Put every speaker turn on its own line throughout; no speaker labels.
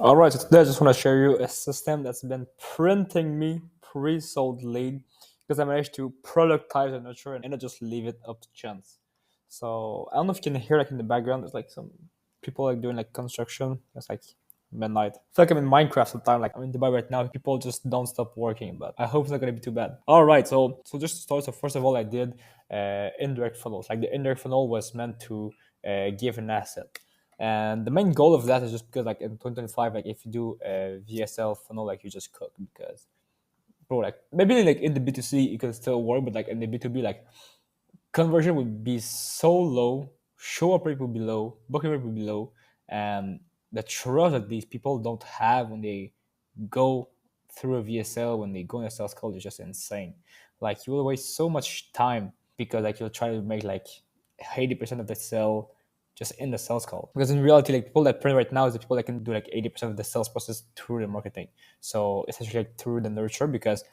All right, so today I just want to share you a system that's been printing me pre-sold lead because I managed to productize the nurture and not just leave it up to chance. So I don't know if you can hear like in the background, there's like some people like doing like construction. It's like midnight. I feel like I'm in Minecraft sometimes. Like I'm in Dubai right now. People just don't stop working, but I hope it's not gonna be too bad. All right, so just to start. So first of all, I did indirect funnels. Like the indirect funnel was meant to give an asset. And the main goal of that is just because, like in 2025, like if you do a VSL funnel, like you just cook because, bro, like maybe like in the B2C it can still work, but like in the B2B, like conversion would be so low, show up rate would be low, booking rate would be low, and the trust that these people don't have when they go through a VSL, when they go in a sales call, is just insane. Like you will waste so much time because like you'll try to make like 80% of the sale just in the sales call. Because in reality, like people that print right now is the people that can do like 80% of the sales process through the marketing. So essentially like through the nurture, because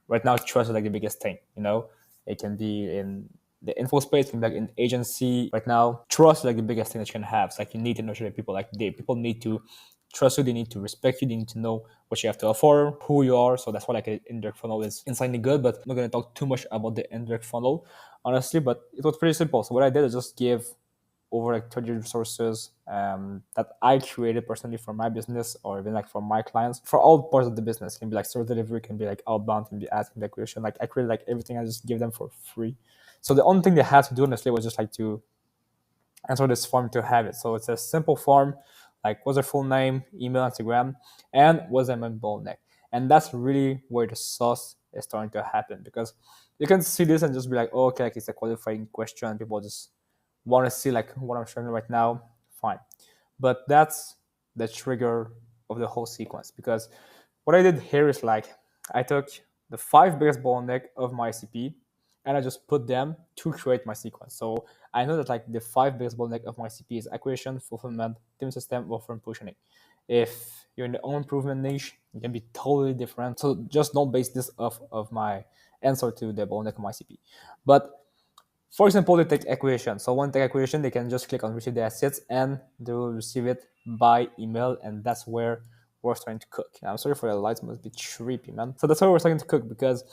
right now trust is like the biggest thing, you know. It can be in the info space, it can be like in agency. Right now trust is like the biggest thing that you can have. It's like you need to nurture the people. Like people need to trust you, they need to respect you, they need to know what you have to offer, who you are. So that's why like an indirect funnel is insanely good. But I'm not going to talk too much about the indirect funnel honestly, but it was pretty simple. So what I did is just give over like 30 resources that I created personally for my business or even like for my clients for all parts of the business. It can be like service delivery, can be like outbound, can be ads, can be acquisition. Like I created like everything. I just give them for free. So the only thing they had to do honestly was just like to answer this form to have it. So it's a simple form, like what's their full name, email, Instagram, and what's their main bottleneck. And that's really where the sauce is starting to happen because you can see this and just be like, oh, okay, like it's a qualifying question. People just want to see like what I'm showing right now. Fine. But that's the trigger of the whole sequence because what I did here is like I took the five biggest bottleneck of my ICP and I just put them to create my sequence. So I know that like the five biggest bottleneck of my ICP is acquisition, fulfillment, team system, offer, and positioning. If you're in the home improvement niche, it can be totally different. So just don't base this off of my answer to the bottleneck of my ICP. But for example, they take acquisition. So when they take acquisition, they can just click on receive the assets and they will receive it by email. And that's where we're starting to cook. I'm sorry for the lights, must be trippy, man. So that's where we're starting to cook because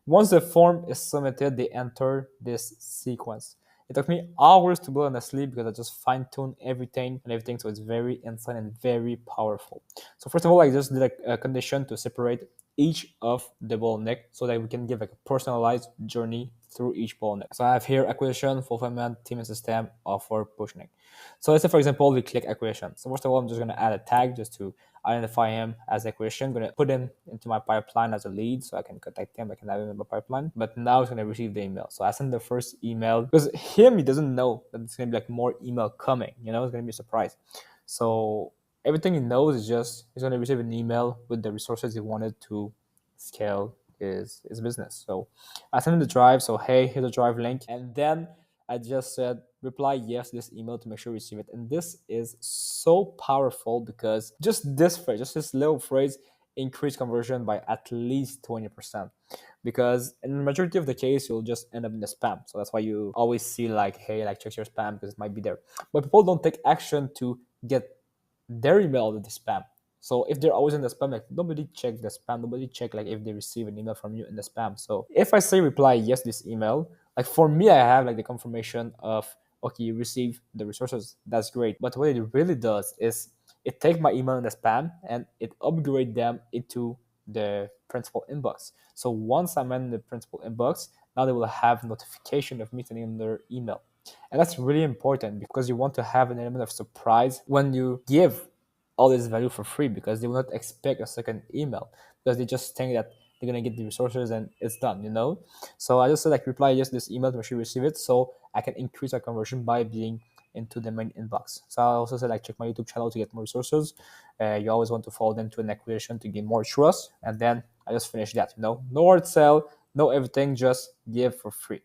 once the form is submitted, they enter this sequence. It took me hours to build honestly because I just fine-tuned everything and everything. So it's very insane and very powerful. So first of all, I just did a condition to separate each of the bottleneck so that we can give like a personalized journey through each bottleneck. So I have here acquisition, fulfillment, team and system, offer, pushing. So let's say for example we click acquisition. So first of all, I'm just gonna add a tag just to identify him as acquisition. I'm gonna put him into my pipeline as a lead so I can contact him, I can have him in my pipeline. But now he's gonna receive the email. So I send the first email because he doesn't know that it's gonna be like more email coming, you know, it's gonna be a surprise. So everything he knows is just he's going to receive an email with the resources he wanted to scale his business. So I sent him the drive. So hey, here's the drive link, and then I just said reply yes to this email to make sure you receive it. And this is so powerful because just this phrase, just this little phrase, increase conversion by at least 20%. Because in the majority of the case, you'll just end up in the spam. So that's why you always see like, hey, like check your spam because it might be there. But people don't take action to get their email with the spam. So if they're always in the spam, like nobody check the spam, nobody check like if they receive an email from you in the spam. So if I say reply yes this email, like for me, I have like the confirmation of okay, you receive the resources. That's great. But what it really does is it take my email in the spam and it upgrade them into the principal inbox. So once I'm in the principal inbox, now they will have notification of me sending their email. And that's really important because you want to have an element of surprise when you give all this value for free because they will not expect a second email because they just think that they're gonna get the resources and it's done, you know? So I just said like reply yes to this email to make sure you receive it so I can increase our conversion by being into the main inbox. So I also said like check my YouTube channel to get more resources. You always want to follow them to an acquisition to gain more trust. And then I just finished that, you know? No hard sell, no everything, just give for free.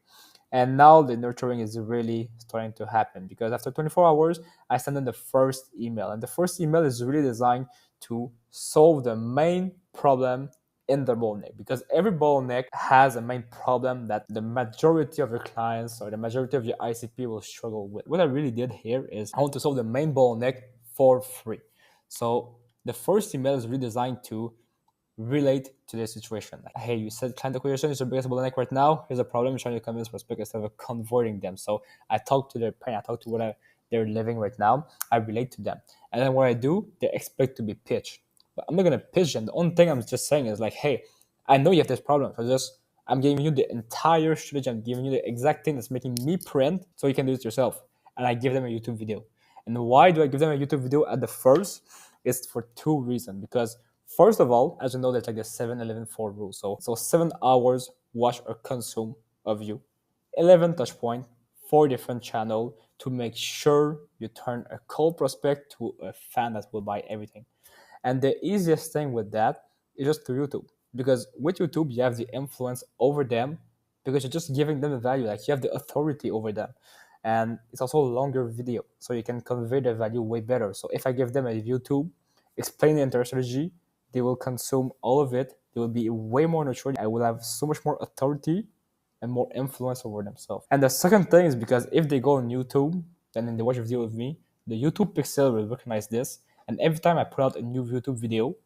And now the nurturing is really starting to happen because after 24 hours, I send in the first email. And the first email is really designed to solve the main problem in the bottleneck because every bottleneck has a main problem that the majority of your clients or the majority of your ICP will struggle with. What I really did here is I want to solve the main bottleneck for free. So The first email is redesigned to relate to the situation. Like, hey, you said client acquisition is your biggest bottleneck right now. Here's a problem. You're trying to convince prospects instead of converting them. So I talk to their pain. I talk to they're living right now. I relate to them. And then what I do, they expect to be pitched. But I'm not going to pitch them. The only thing I'm just saying is like, hey, I know you have this problem. So just, I'm giving you the entire strategy. I'm giving you the exact thing that's making me print so you can do it yourself. And I give them a YouTube video. And why do I give them a YouTube video at the first? It's for two reasons. Because first of all, as you know, there's like the 7-11-4 rule. So 7 hours watch or consume of you, 11 touch point, 4 different channel to make sure you turn a cold prospect to a fan that will buy everything. And the easiest thing with that is just through YouTube. Because with YouTube, you have the influence over them because you're just giving them the value. Like you have the authority over them. And it's also a longer video. So you can convey the value way better. So if I give them a YouTube, explain the entire strategy, they will consume all of it. They will be way more nurtured. I will have so much more authority and more influence over themselves. And the second thing is because if they go on YouTube and then they watch a video with me, the YouTube pixel will recognize this. And every time I put out a new YouTube video,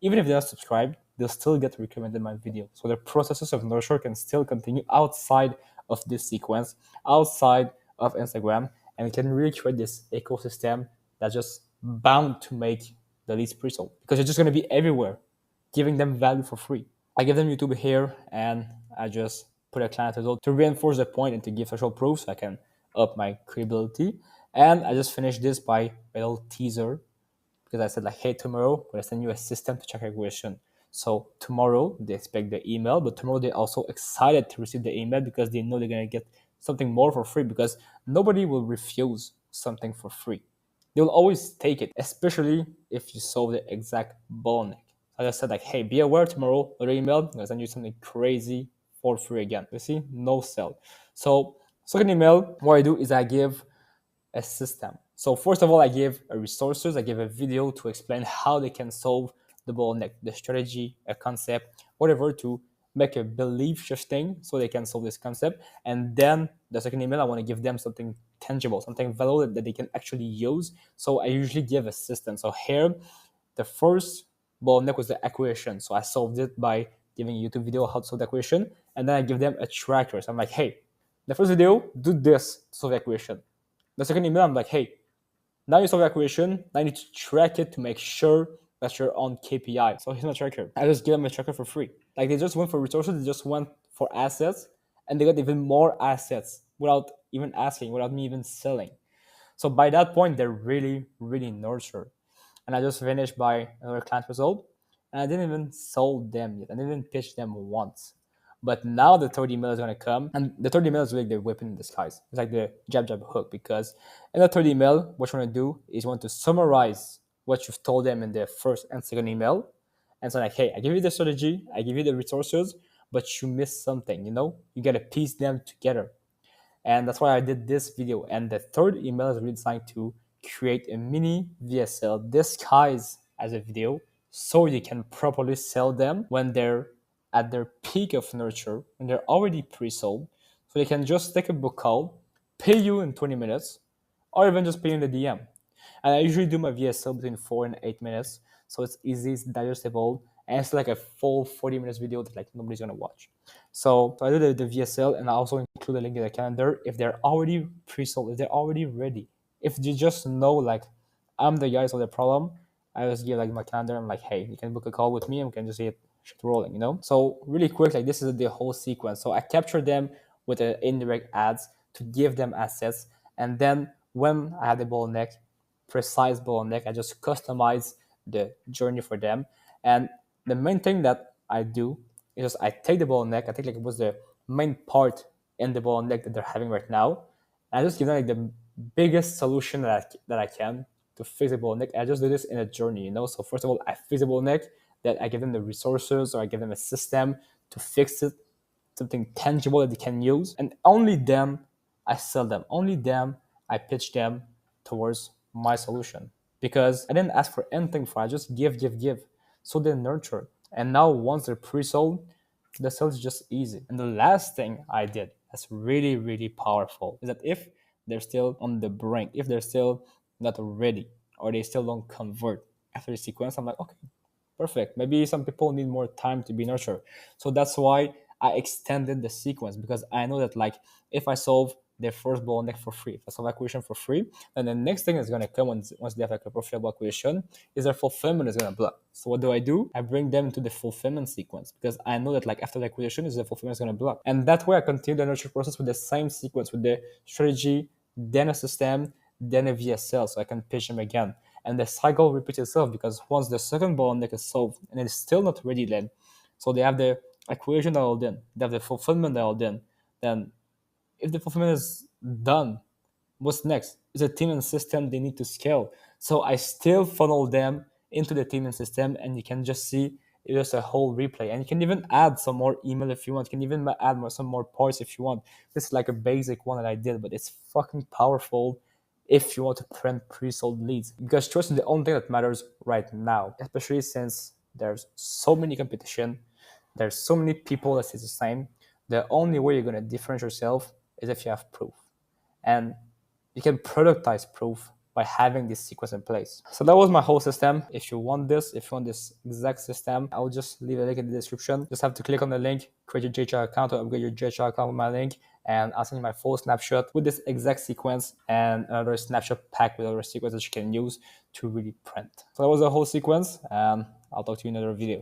even if they're not subscribed, they'll still get recommended my video. So the processes of nurture can still continue outside of this sequence, outside of Instagram, and it can really create this ecosystem that's just bound to make the leads pre-sold because it's just going to be everywhere, giving them value for free. I give them YouTube here, and I just put a client result to reinforce the point and to give social proof so I can up my credibility. And I just finished this by a little teaser because I said like, hey, tomorrow I'm gonna send you a system to check acquisition. So tomorrow they expect the email, but tomorrow they're also excited to receive the email because they know they're gonna get something more for free because nobody will refuse something for free. They'll always take it, especially if you solve the exact bottleneck. I just said like, hey, be aware tomorrow, another email, I'm gonna send you something crazy for free again. You see, no sell. So second email, what I do is I give a system. So first of all, I give a resources, I give a video to explain how they can solve the bottleneck, the strategy, a concept, whatever, to make a belief shifting so they can solve this concept. And then the second email, I want to give them something tangible, something valuable that they can actually use. So I usually give a system. So here, the first bottleneck was the acquisition. So I solved it by giving a YouTube video how to solve the acquisition. And then I give them a tracker. So I'm like, hey, the first video, do this to solve the acquisition. The second email, I'm like, hey, now you solve the equation. Now you need to track it to make sure that you're on KPI. So here's my tracker. I just give them a tracker for free. Like they just went for resources, they just went for assets, and they got even more assets without even asking, without me even selling. So by that point, they're really, really nurtured. And I just finished by another client result, and I didn't even sell them yet. I didn't even pitch them once. But now the third email is going to come, and the third email is like the weapon in disguise. It's like the jab jab hook because in the third email, what you want to do is you want to summarize what you've told them in the first and second email, and so like, hey, I give you the strategy, I give you the resources, but you missed something. You got to piece them together. And that's why I did this video. And the third email is really designed to create a mini VSL disguised as a video so you can properly sell them when they're at their peak of nurture, when they're already pre-sold. So they can just take a book call, pay you in 20 minutes, or even just pay you in the DM. And I usually do my VSL between 4 and 8 minutes. So it's easy, it's digestible, and it's like a full 40 minutes video that like nobody's gonna watch. So I do the VSL, and I also include a link in the calendar if they're already pre-sold, if they're already ready. If you just know like I'm the guy, so the problem, I just give like my calendar. I'm like, hey, you can book a call with me and we can just get shit rolling. So really quick, like this is the whole sequence. So I capture them with the indirect ads to give them assets, and then when I have the bottleneck, precise bottleneck, I just customize the journey for them. And the main thing that I do is just I take the bottleneck, I think like it was the main part in the bottleneck that they're having right now. And I just give them like the biggest solution that I can to fix the bottleneck. I just do this in a journey. So first of all, I fix the bottleneck, that I give them the resources or I give them a system to fix it, something tangible that they can use. And only then I sell them. Only then I pitch them towards my solution. Because I didn't ask for anything for it. I just give, give, give. So they nurture. And now once they're pre-sold, the sale is just easy. And the last thing I did that's really, really powerful is that if they're still on the brink, if they're still not ready or they still don't convert, after the sequence. I'm like, okay, perfect. Maybe some people need more time to be nurtured. So that's why I extended the sequence, because I know that like if I solve their first bottleneck for free, if I solve acquisition for free, then the next thing is gonna come once they have like a profitable acquisition is their fulfillment is gonna block. So what do? I bring them to the fulfillment sequence, because I know that like after the acquisition is the fulfillment is gonna block. And that way I continue the nurture process with the same sequence, with the strategy, then a system, then a VSL, so I can pitch them again. And the cycle repeats itself, because once the second bottleneck is solved and it's still not ready then, so they have the acquisition dialed in, they have the fulfillment dialed in, then if the fulfillment is done, what's next? Is a team and system they need to scale. So I still funnel them into the team and system, and you can just see it's a whole replay. And you can even add some more email if you want. You can even add some more parts if you want. This is like a basic one that I did, but it's fucking powerful if you want to print pre-sold leads, because trust is the only thing that matters right now, especially since there's so many competition, there's so many people that say the same. The only way you're going to differentiate yourself is if you have proof, and you can productize proof by having this sequence in place. So that was my whole system. If you want this exact system, I'll just leave a link in the description. Just have to click on the link, create your GHL account, or upgrade your GHL account with my link, and I'll send you my full snapshot with this exact sequence and another snapshot pack with other sequences that you can use to really print. So that was the whole sequence, and I'll talk to you in another video.